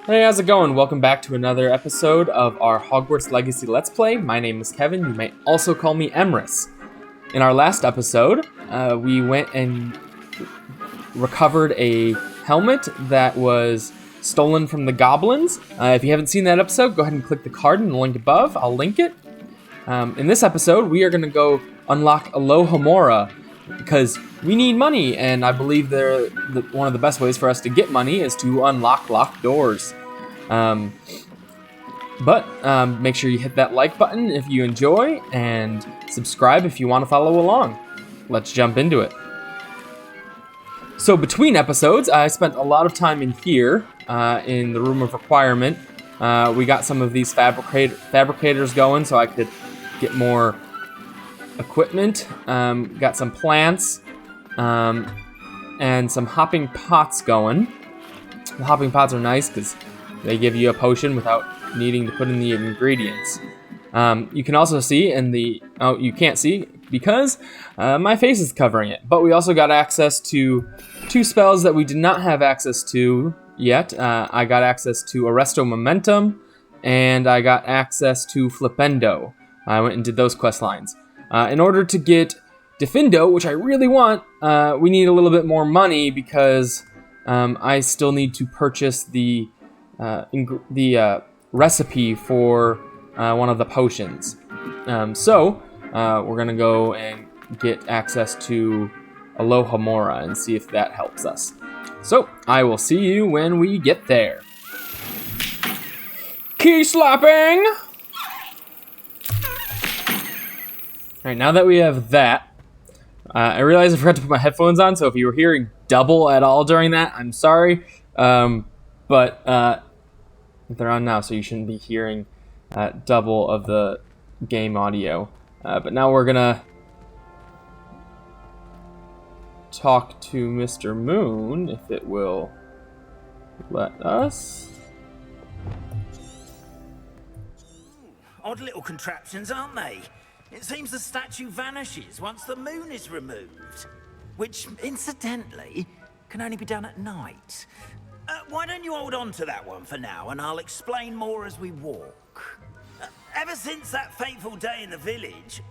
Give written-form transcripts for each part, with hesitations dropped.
Hey, how's it going? Welcome back to another episode of our Hogwarts Legacy Let's Play. My name is Kevin. You may also call me Emrys. In our last episode, we went and recovered a helmet that was stolen from the goblins. If you haven't seen that episode, go ahead and click the card in the link above. I'll link it. In this episode, we are going to go unlock Alohomora because we need money, and I believe one of the best ways for us to get money is to unlock locked doors. Make sure you hit that like button if you enjoy, and subscribe if you want to follow along. Let's jump into it. So between episodes, I spent a lot of time in here, in the room of requirement. We got some of these fabricators going so I could get more equipment. Got some plants, and some hopping pots going. The hopping pots are nice because they give you a potion without needing to put in the ingredients. You can also see you can't see because my face is covering it. But we also got access to two spells that we did not have access to yet. I got access to Arresto Momentum, and I got access to Flipendo. I went and did those quest lines. In order to get Defendo, which I really want, we need a little bit more money because I still need to purchase the recipe for one of the potions. So we're gonna go and get access to Alohomora and see if that helps us. So I will see you when we get there. Key slapping! Alright, now that we have that, I realized I forgot to put my headphones on, so if you were hearing double at all during that, I'm sorry. But they're on now, so you shouldn't be hearing double of the game audio. But now we're gonna talk to Mr. Moon, if it will let us. Odd little contraptions, aren't they? It seems the statue vanishes once the moon is removed, which, incidentally, can only be done at night. Why don't you hold on to that one for now, and I'll explain more as we walk. Ever since that fateful day in the village,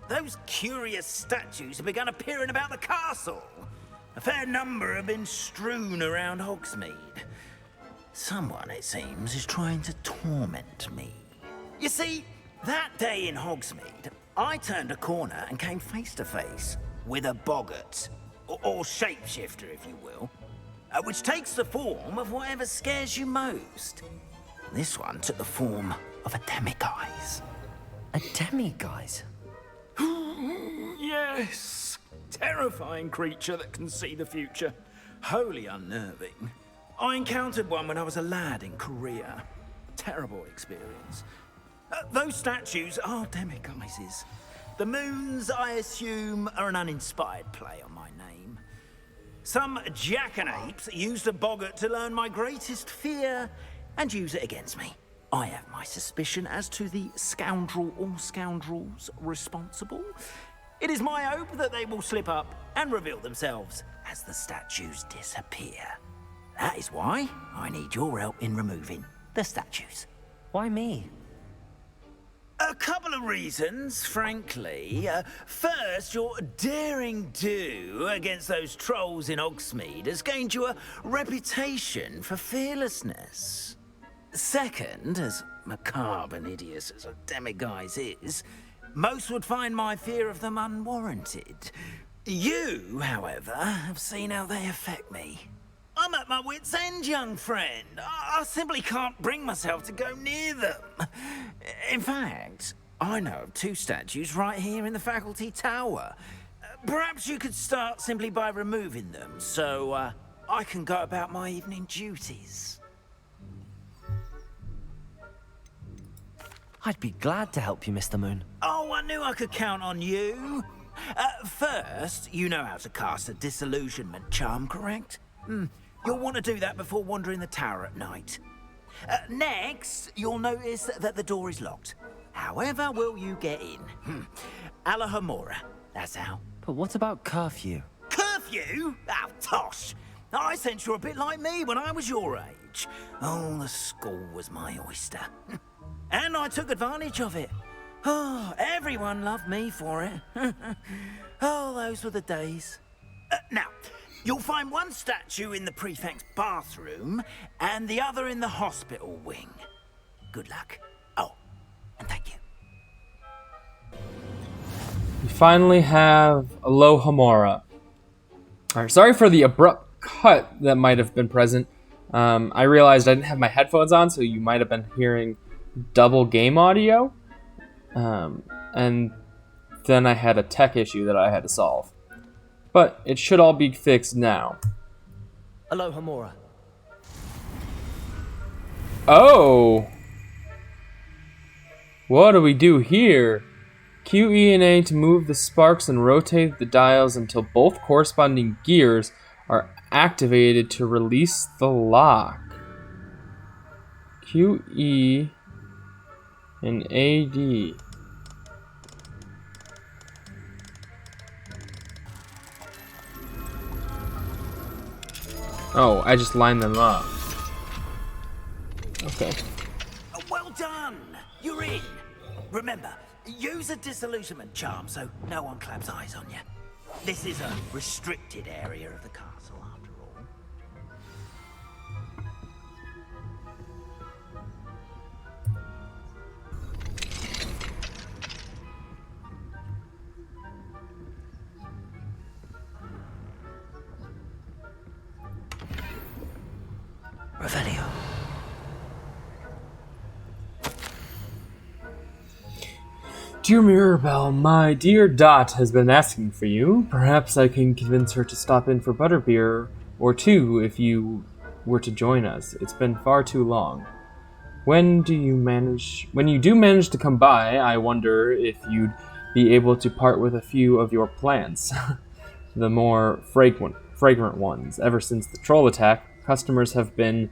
those curious statues have begun appearing about the castle. A fair number have been strewn around Hogsmeade. Someone, it seems, is trying to torment me. You see, that day in Hogsmeade, I turned a corner and came face to face with a boggart, or shapeshifter, if you will. Which takes the form of whatever scares you most. This one took the form of a demiguise. A demiguise? Yes. Terrifying creature that can see the future. Wholly unnerving. I encountered one when I was a lad in Korea. Terrible experience. Those statues are demiguises. The moons, I assume, are an uninspired play on my name. Some jackanapes used a boggart to learn my greatest fear and use it against me. I have my suspicion as to the scoundrel or scoundrels responsible. It is my hope that they will slip up and reveal themselves as the statues disappear. That is why I need your help in removing the statues. Why me? A couple of reasons, frankly. First, your daring do against those trolls in Hogsmeade has gained you a reputation for fearlessness. Second, as macabre and hideous as a demiguise is, most would find my fear of them unwarranted. You, however, have seen how they affect me. I'm at my wit's end, young friend. I simply can't bring myself to go near them. In fact, I know of two statues right here in the faculty tower. Perhaps you could start simply by removing them, so I can go about my evening duties. I'd be glad to help you, Mr. Moon. Oh, I knew I could count on you. First, you know how to cast a disillusionment charm, correct? You'll want to do that before wandering the tower at night. Next, you'll notice that the door is locked. However will you get in? Alohomora, that's how. But what about curfew? Curfew? Oh, tosh. I sense you're a bit like me when I was your age. Oh, the school was my oyster. And I took advantage of it. Oh, everyone loved me for it. Oh, those were the days. Now, you'll find one statue in the prefect's bathroom and the other in the hospital wing. Good luck. Oh, and thank you. We finally have Alohomora. Alright, sorry for the abrupt cut that might have been present. I realized I didn't have my headphones on, so you might have been hearing double game audio. And then I had a tech issue that I had to solve. But it should all be fixed now. Alohomora. Oh! What do we do here? Q, E, and A to move the sparks and rotate the dials until both corresponding gears are activated to release the lock. Q, E, and A, D. Oh, I just lined them up. Okay. Well done! You're in! Remember, use a disillusionment charm so no one claps eyes on you. This is a restricted area of the castle, after all. Revelio. Dear Mirabelle, my dear Dot has been asking for you. Perhaps I can convince her to stop in for butterbeer or two if you were to join us. It's been far too long. When you do manage to come by, I wonder if you'd be able to part with a few of your plants. The more fragrant ones. Ever since the troll attack, customers have been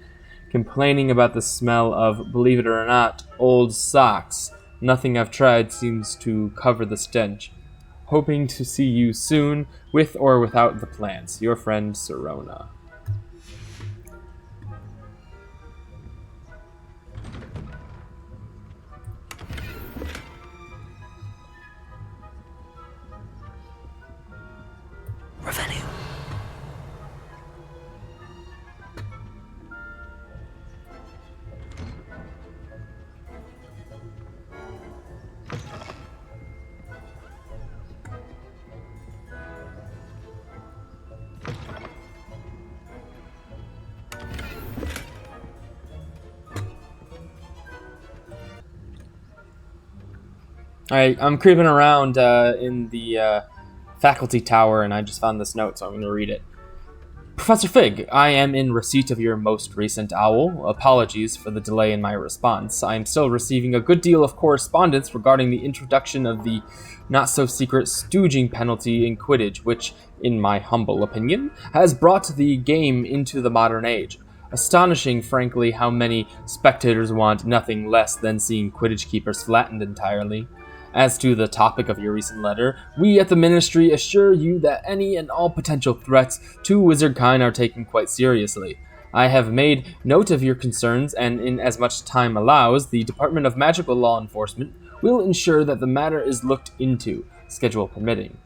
complaining about the smell of, believe it or not, old socks. Nothing I've tried seems to cover the stench. Hoping to see you soon, with or without the plants. Your friend, Serona. Revelio. I'm creeping around in the faculty tower, and I just found this note, so I'm going to read it. Professor Fig, I am in receipt of your most recent owl. Apologies for the delay in my response. I am still receiving a good deal of correspondence regarding the introduction of the not-so-secret stooging penalty in Quidditch, which, in my humble opinion, has brought the game into the modern age. Astonishing, frankly, how many spectators want nothing less than seeing Quidditch keepers flattened entirely. As to the topic of your recent letter, we at the Ministry assure you that any and all potential threats to wizardkind are taken quite seriously. I have made note of your concerns, and in as much time allows, the Department of Magical Law Enforcement will ensure that the matter is looked into, schedule permitting.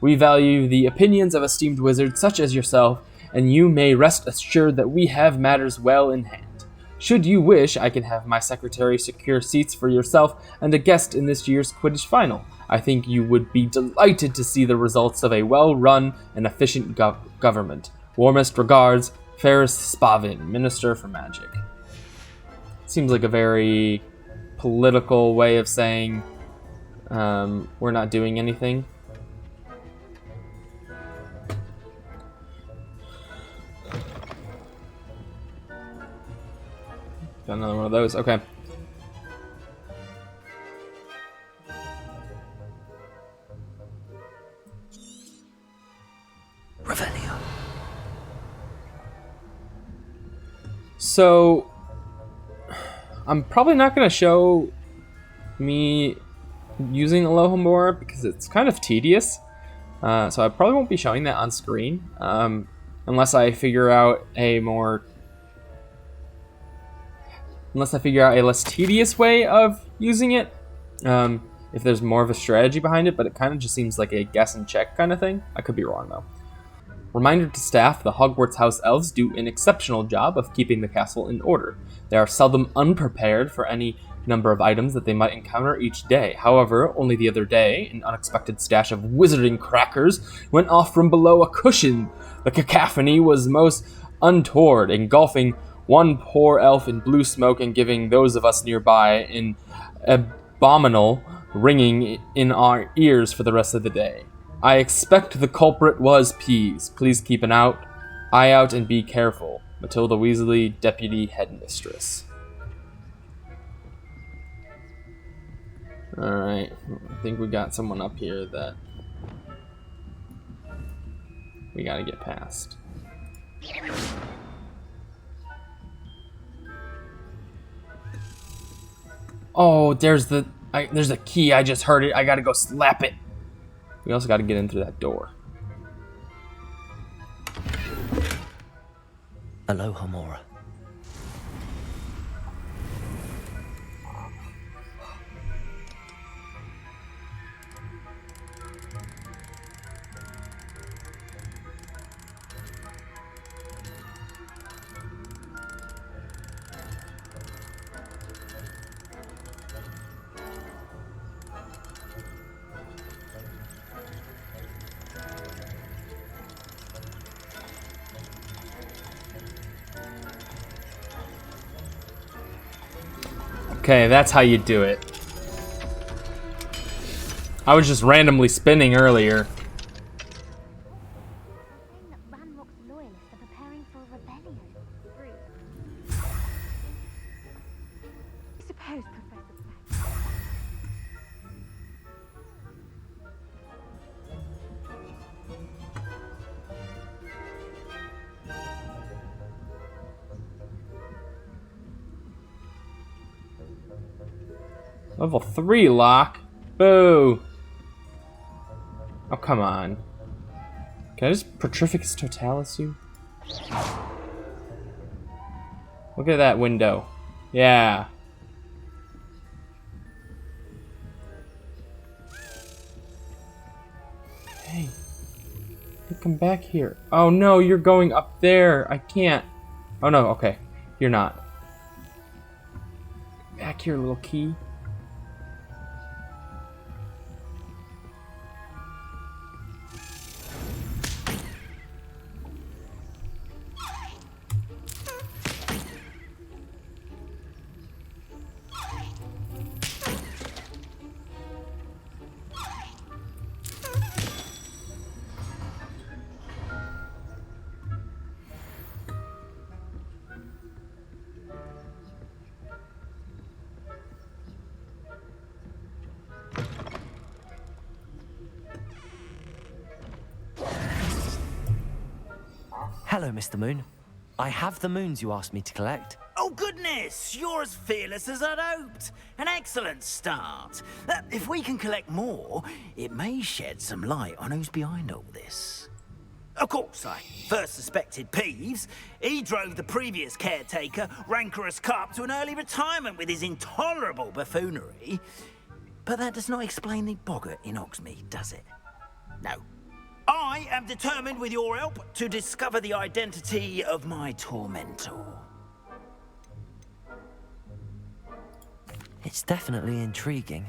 We value the opinions of esteemed wizards such as yourself, and you may rest assured that we have matters well in hand. Should you wish, I can have my secretary secure seats for yourself and a guest in this year's Quidditch final. I think you would be delighted to see the results of a well-run and efficient government. Warmest regards, Ferris Spavin, Minister for Magic. Seems like a very political way of saying we're not doing anything. Got another one of those. Okay. Revelio. So, I'm probably not going to show me using Alohomora because it's kind of tedious. So I probably won't be showing that on screen. unless I figure out a less tedious way of using it. If there's more of a strategy behind it, but it kind of just seems like a guess and check kind of thing. I could be wrong though. Reminder to staff, the Hogwarts house elves do an exceptional job of keeping the castle in order. They are seldom unprepared for any number of items that they might encounter each day. However, only the other day, an unexpected stash of wizarding crackers went off from below a cushion. The cacophony was most untoward, engulfing one poor elf in blue smoke and giving those of us nearby an abominable ringing in our ears for the rest of the day. I expect the culprit was peas. Please keep an eye out and be careful. Matilda Weasley, Deputy Headmistress. Alright, I think we got someone up here that we gotta get past. Oh, there's a key. I just heard it. I gotta go slap it. We also gotta get in through that door. Alohomora. Okay, that's how you do it. I was just randomly spinning earlier. Saying that Ranrock's loyalists are preparing for a rebellion. I suppose, Professor Black. Level 3 lock. Boo. Oh, come on. Can I just Petrificus Totalis you? Look at that window. Yeah. Hey. Come back here. Oh no, you're going up there. I can't. Oh no, okay. You're not. Back here, little key. Hello, Mr. Moon. I have the moons you asked me to collect. Oh, goodness! You're as fearless as I'd hoped. An excellent start. If we can collect more, it may shed some light on who's behind all this. Of course, I first suspected Peeves. He drove the previous caretaker, Rancorous Carp, to an early retirement with his intolerable buffoonery. But that does not explain the boggart in Hogsmeade, does it? No. I am determined, with your help, to discover the identity of my tormentor. It's definitely intriguing.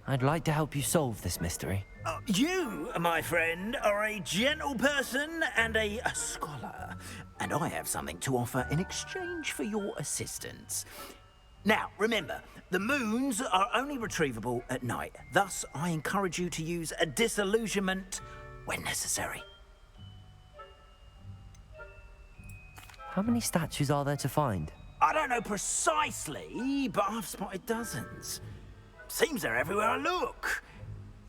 I'd like to help you solve this mystery. You, my friend, are a gentle person and a scholar, and I have something to offer in exchange for your assistance. Now, remember, the moons are only retrievable at night. Thus, I encourage you to use a disillusionment when necessary. How many statues are there to find? I don't know precisely, but I've spotted dozens. Seems they're everywhere I look.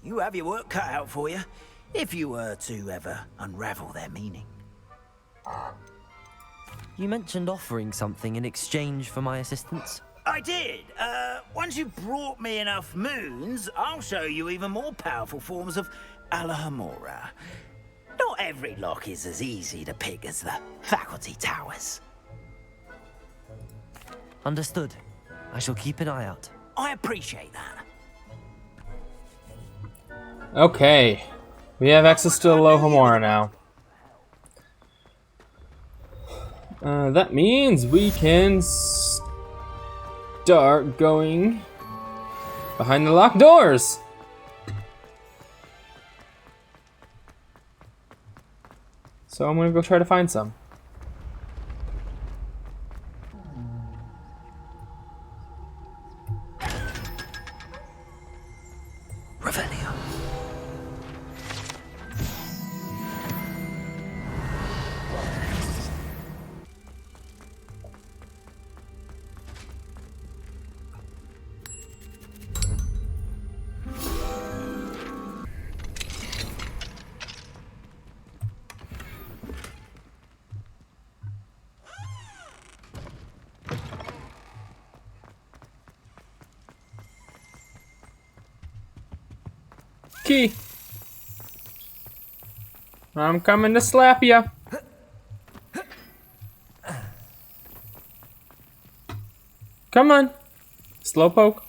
You have your work cut out for you, if you were to ever unravel their meaning. You mentioned offering something in exchange for my assistance. I did. Once you've brought me enough moons, I'll show you even more powerful forms of Alohomora. Not every lock is as easy to pick as the faculty towers. Understood. I shall keep an eye out. I appreciate that. Okay. We have access to Alohomora now. That means we can start going behind the locked doors. So I'm gonna go try to find some. Revelio. Key. I'm coming to slap ya. Come on. Slowpoke.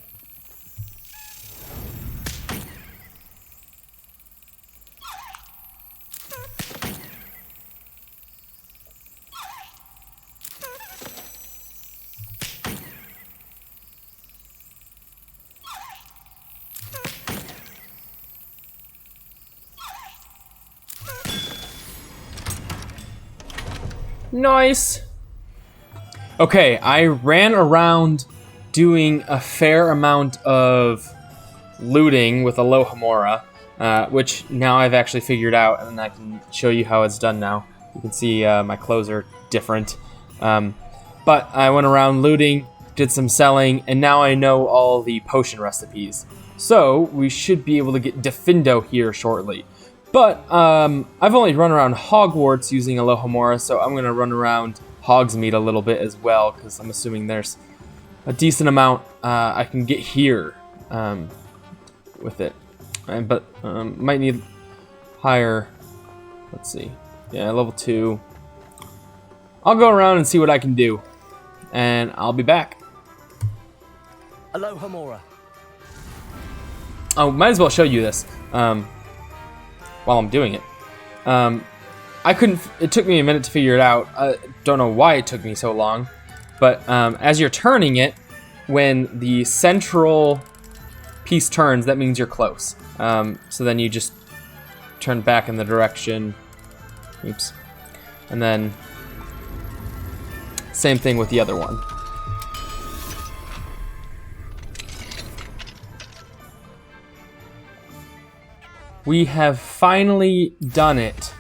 Nice. Okay, I ran around doing a fair amount of looting with Alohomora, which now I've actually figured out, and I can show you how it's done now. You can see my clothes are different. But I went around looting, did some selling, and now I know all the potion recipes. So we should be able to get Defindo here shortly. But I've only run around Hogwarts using Alohomora, so I'm going to run around Hogsmeade a little bit as well, because I'm assuming there's a decent amount I can get here with it. But might need higher, let's see, yeah, level 2. I'll go around and see what I can do, and I'll be back. Alohomora. Oh, might as well show you this. While I'm doing it. I couldn't, it took me a minute to figure it out. I don't know why it took me so long, but as you're turning it, when the central piece turns, that means you're close. So then you just turn back in the direction, oops, and then same thing with the other one. We have finally done it.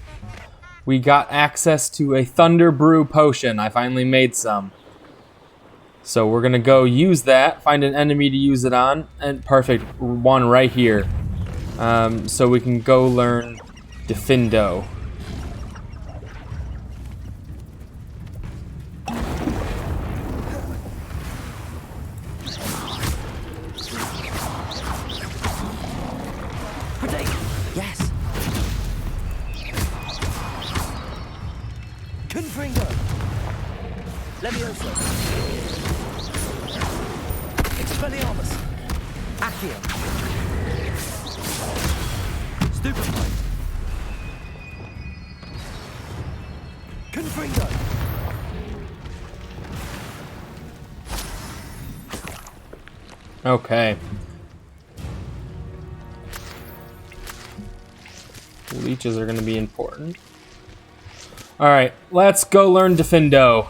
We got access to a Thunder Brew potion. I finally made some. So we're gonna go use that, find an enemy to use it on, and perfect, one right here. So we can go learn Defindo. Yes. Confringo. Levioso. Expelliarmus. Accio. Stupefy. Confringo. Okay. Leeches are going to be important. Alright, let's go learn Defindo.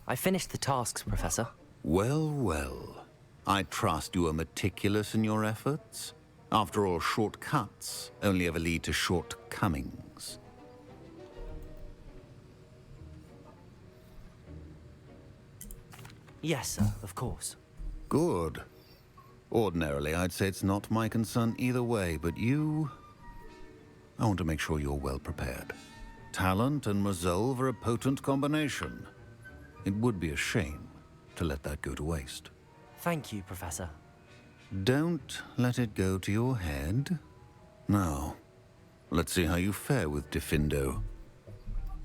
I finished the tasks, Professor. Well, well. I trust you are meticulous in your efforts. After all, shortcuts only ever lead to shortcomings. Yes, sir, of course. Good. Ordinarily, I'd say it's not my concern either way, but you... I want to make sure you're well prepared. Talent and resolve are a potent combination. It would be a shame to let that go to waste. Thank you, Professor. Don't let it go to your head. Now, Let's see how you fare with Diffindo.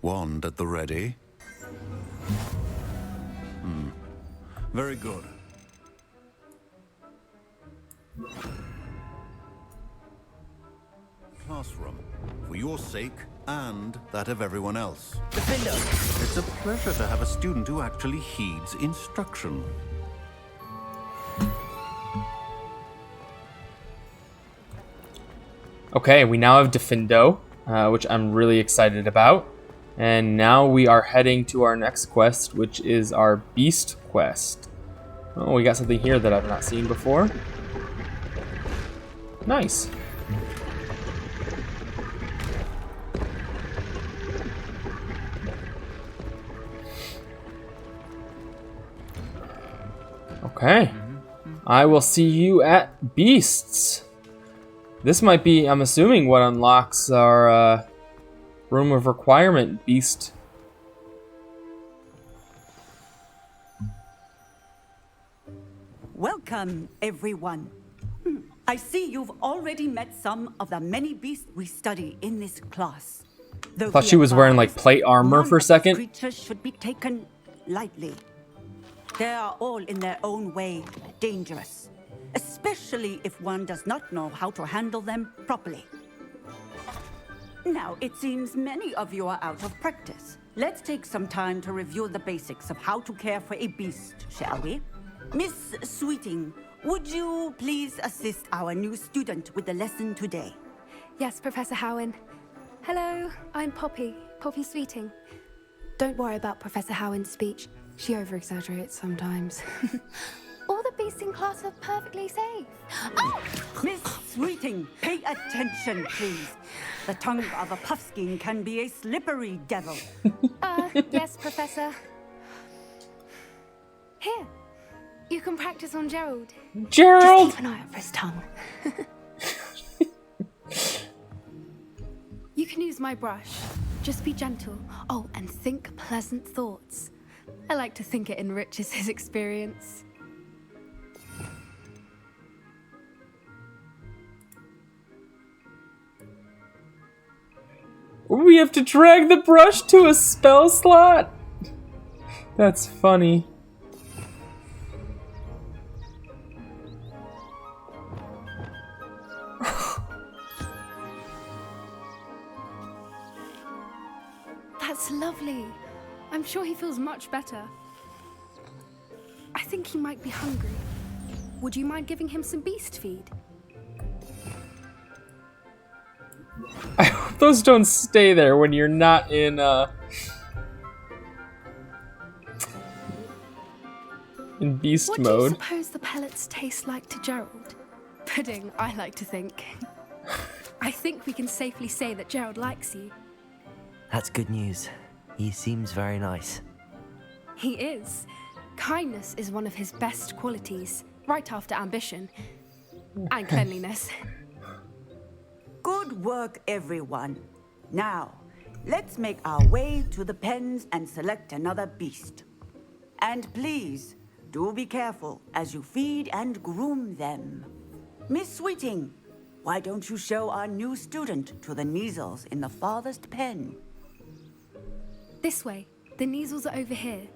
Wand at the ready. Very good. Classroom, for your sake and that of everyone else. Defender! It's a pleasure to have a student who actually heeds instruction. Okay, we now have Diffindo, which I'm really excited about. And now we are heading to our next quest, which is our Beast quest. Oh, we got something here that I've not seen before. Nice. Okay. I will see you at Beasts. This might be, I'm assuming, what unlocks our Room of Requirement Beast. Welcome, everyone. I see you've already met some of the many beasts we study in this class. Though Thought she was wearing like plate armor for a second. Creatures should be taken lightly. They are all in their own way dangerous, especially if one does not know how to handle them properly. Now, it seems many of you are out of practice. Let's take some time to review the basics of how to care for a beast, shall we? Miss Sweeting, would you please assist our new student with the lesson today? Yes, Professor Howen. Hello, I'm Poppy Sweeting. Don't worry about Professor Howen's speech. She over-exaggerates sometimes. All the beasts in class are perfectly safe. Oh! Miss Sweeting, pay attention, please. The tongue of a puffskein can be a slippery devil. Yes, Professor. Here, you can practice on Gerald. Gerald! Just keep an eye out for his tongue. You can use my brush. Just be gentle. Oh, and think pleasant thoughts. I like to think it enriches his experience. We have to drag the brush to a spell slot? That's funny. That's lovely. I'm sure he feels much better. I think he might be hungry. Would you mind giving him some beast feed? I hope those don't stay there when you're not in beast What mode. do you suppose the pellets taste like to Gerald? Pudding, I like to think. I think we can safely say that Gerald likes you. That's good news. He seems very nice. He is. Kindness is one of his best qualities, right after ambition and cleanliness. Good work, everyone. Now, let's make our way to the pens and select another beast. And please, do be careful as you feed and groom them. Miss Sweeting, why don't you show our new student to the Neasels in the farthest pen? This way. The Neasels are over here.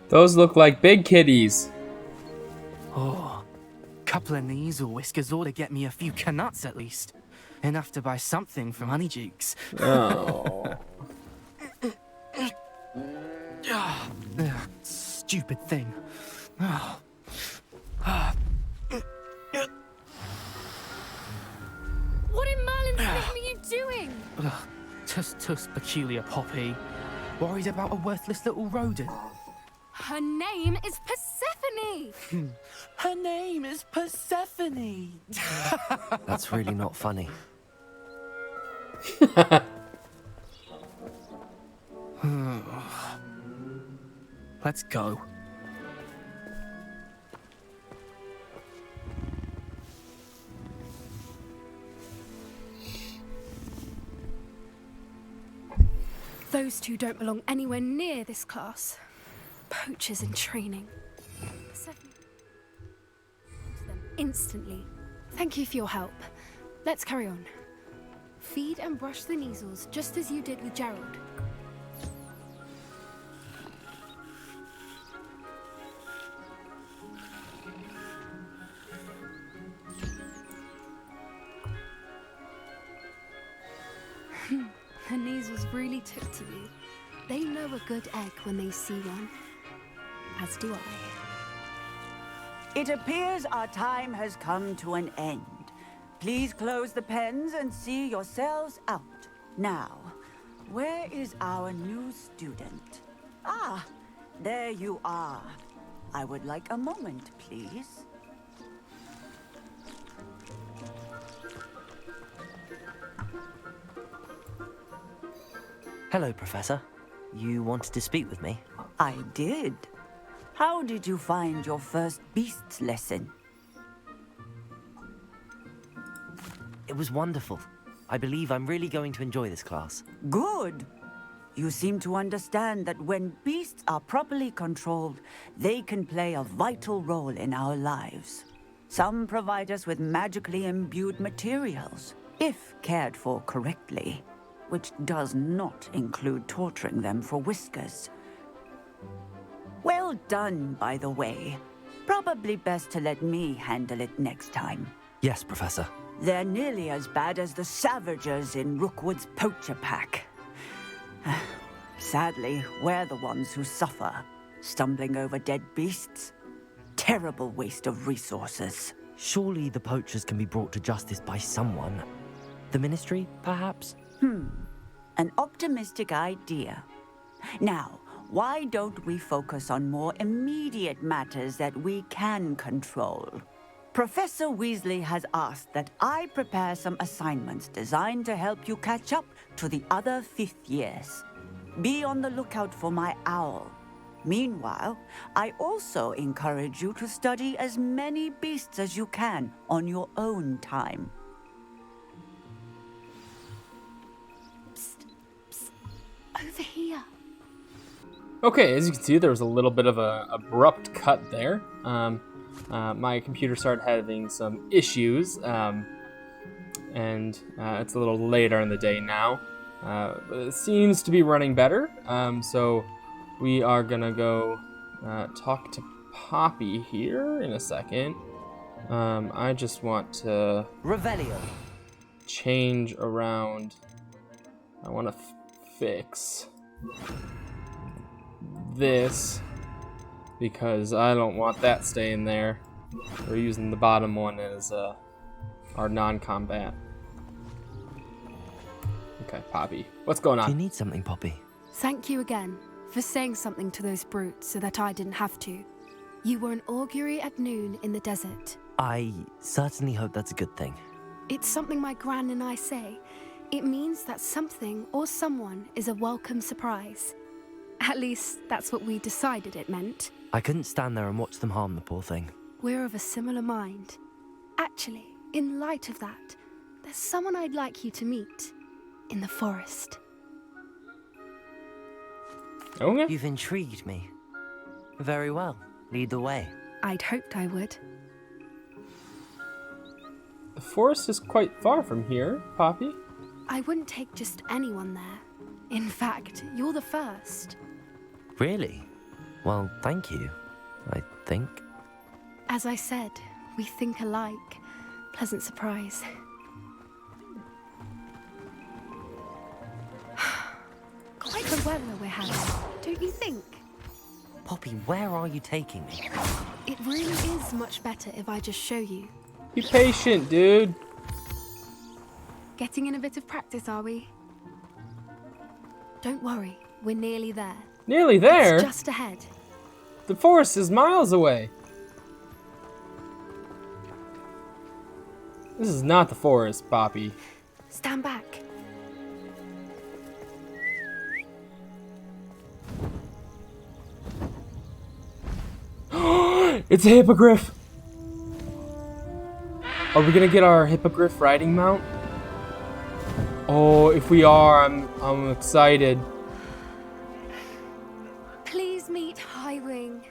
Those look like big kitties. Oh, couple of Neasel whiskers ought to get me a few canuts at least. Enough to buy something from Honeydukes. Oh. Stupid thing. What in Merlin's name are you doing? Tuss peculiar Poppy. Worried about a worthless little rodent. Her name is Persephone. Her name is Persephone. That's really not funny. Let's go. Those two don't belong anywhere near this class. Poachers in training. Persephone. instantly. Thank you for your help. Let's carry on. Feed and brush the measles just as you did with Gerald. The measles really took to you. They know a good egg when they see one. As do I. It appears our time has come to an end. Please close the pens and see yourselves out. Now, where is our new student? Ah, there you are. I would like a moment, please. Hello, Professor. You wanted to speak with me? I did. How did you find your first beasts lesson? It was wonderful. I believe I'm really going to enjoy this class. Good. You seem to understand that when beasts are properly controlled, they can play a vital role in our lives. Some provide us with magically imbued materials, if cared for correctly, which does not include torturing them for whiskers. Well done, by the way. Probably best to let me handle it next time. Yes, Professor. They're nearly as bad as the Savagers in Rookwood's poacher pack. Sadly, we're the ones who suffer, stumbling over dead beasts. Terrible waste of resources. Surely the poachers can be brought to justice by someone. The Ministry, perhaps? An optimistic idea. Now, why don't we focus on more immediate matters that we can control? Professor Weasley has asked that I prepare some assignments designed to help you catch up to the other 5th years. Be on the lookout for my owl. Meanwhile, I also encourage you to study as many beasts as you can on your own time. Over here. Okay, as you can see, there was a little bit of an abrupt cut there. My computer started having some issues, and it's a little later in the day now. But it seems to be running better, so we are gonna go talk to Poppy here in a second. I just want to Revelio. change around. I want to fix this because I don't want that staying there. We're using the bottom one as our non-combat. Okay, Poppy, what's going Do you on? need something, Poppy? Thank you again for saying something to those brutes so that I didn't have to. You were an augury at noon in the desert. I certainly hope that's a good thing. It's something my gran and I say. It means that something or someone is a welcome surprise. At least, that's what we decided it meant. I couldn't stand there and watch them harm the poor thing. We're of a similar mind. Actually, in light of that, there's someone I'd like you to meet. In the forest. Okay. You've intrigued me. Very well. Lead the way. I'd hoped I would. The forest is quite far from here, Poppy. I wouldn't take just anyone there. In fact, you're the first. Really? Well, thank you, I think. As I said, we think alike. Pleasant surprise. Quite the weather we're having, don't you think? Poppy, where are you taking me? It really is much better if I just show you. Be patient, dude. Getting in a bit of practice, are we? Don't worry, we're nearly there. Nearly there? It's just ahead. The forest is miles away. This is not the forest, Poppy. Stand back. It's a hippogriff. Are we gonna get our hippogriff riding mount? Oh, if we are, I'm excited. Please meet Highwing.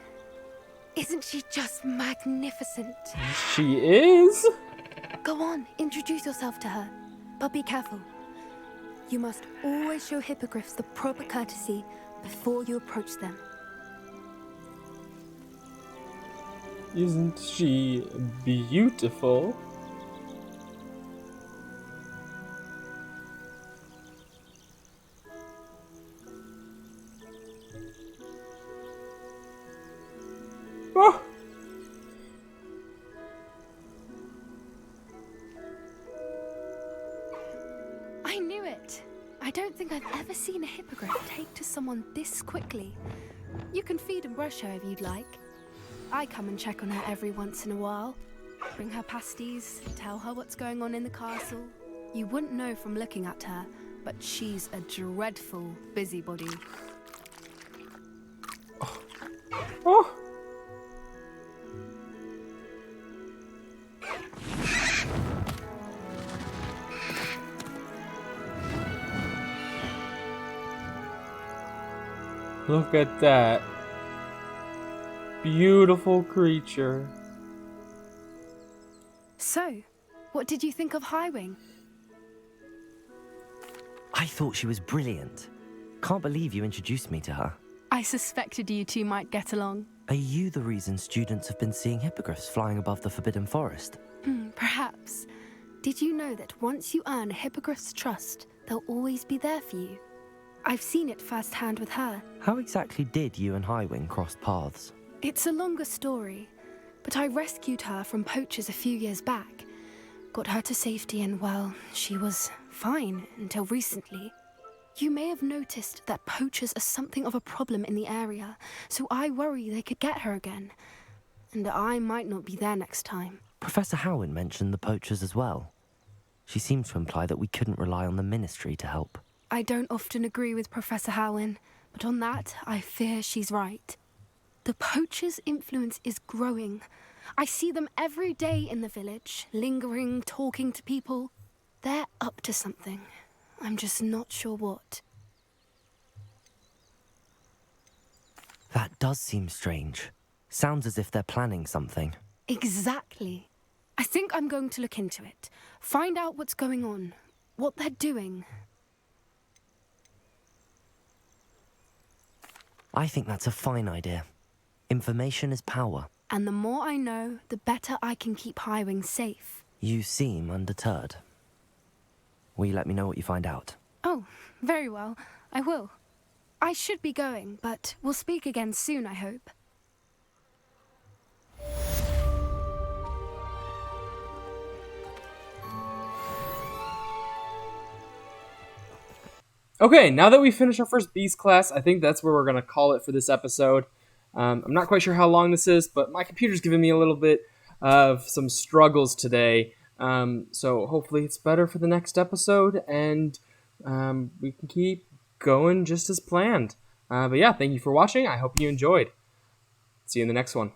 It's Isn't she just magnificent? She is? Go on, introduce yourself to her. But be careful. You must always show hippogriffs the proper courtesy before you approach them. Isn't she beautiful? Oh. I knew it. I don't think I've ever seen a hippogriff take to someone this quickly. You can feed and brush her if you'd like. I come and check on her every once in a while. Bring her pasties, tell her what's going on in the castle. You wouldn't know from looking at her, but she's a dreadful busybody. Oh. Look at that. Beautiful creature. So, what did you think of Highwing? I thought she was brilliant. Can't believe you introduced me to her. I suspected you two might get along. Are you the reason students have been seeing hippogriffs flying above the Forbidden Forest? Perhaps. Did you know that once you earn a hippogriff's trust, they'll always be there for you? I've seen it firsthand with her. How exactly did you and Highwing cross paths? It's a longer story, but I rescued her from poachers a few years back. Got her to safety and, well, she was fine until recently. You may have noticed that poachers are something of a problem in the area, so I worry they could get her again. And I might not be there next time. Professor Howin mentioned the poachers as well. She seemed to imply that we couldn't rely on the Ministry to help. I don't often agree with Professor Howin, but on that, I fear she's right. The poachers' influence is growing. I see them every day in the village, lingering, talking to people. They're up to something. I'm just not sure what. That does seem strange. Sounds as if they're planning something. Exactly. I think I'm going to look into it. Find out what's going on, what they're doing. I think that's a fine idea. Information is power. And the more I know, the better I can keep Highwing safe. You seem undeterred. Will you let me know what you find out? Oh, very well. I will. I should be going, but we'll speak again soon, I hope. Okay, now that we finished our first Beast class, I think that's where we're going to call it for this episode. I'm not quite sure how long this is, but my computer's giving me a little bit of some struggles today. So hopefully it's better for the next episode, and we can keep going just as planned. But yeah, thank you for watching. I hope you enjoyed. See you in the next one.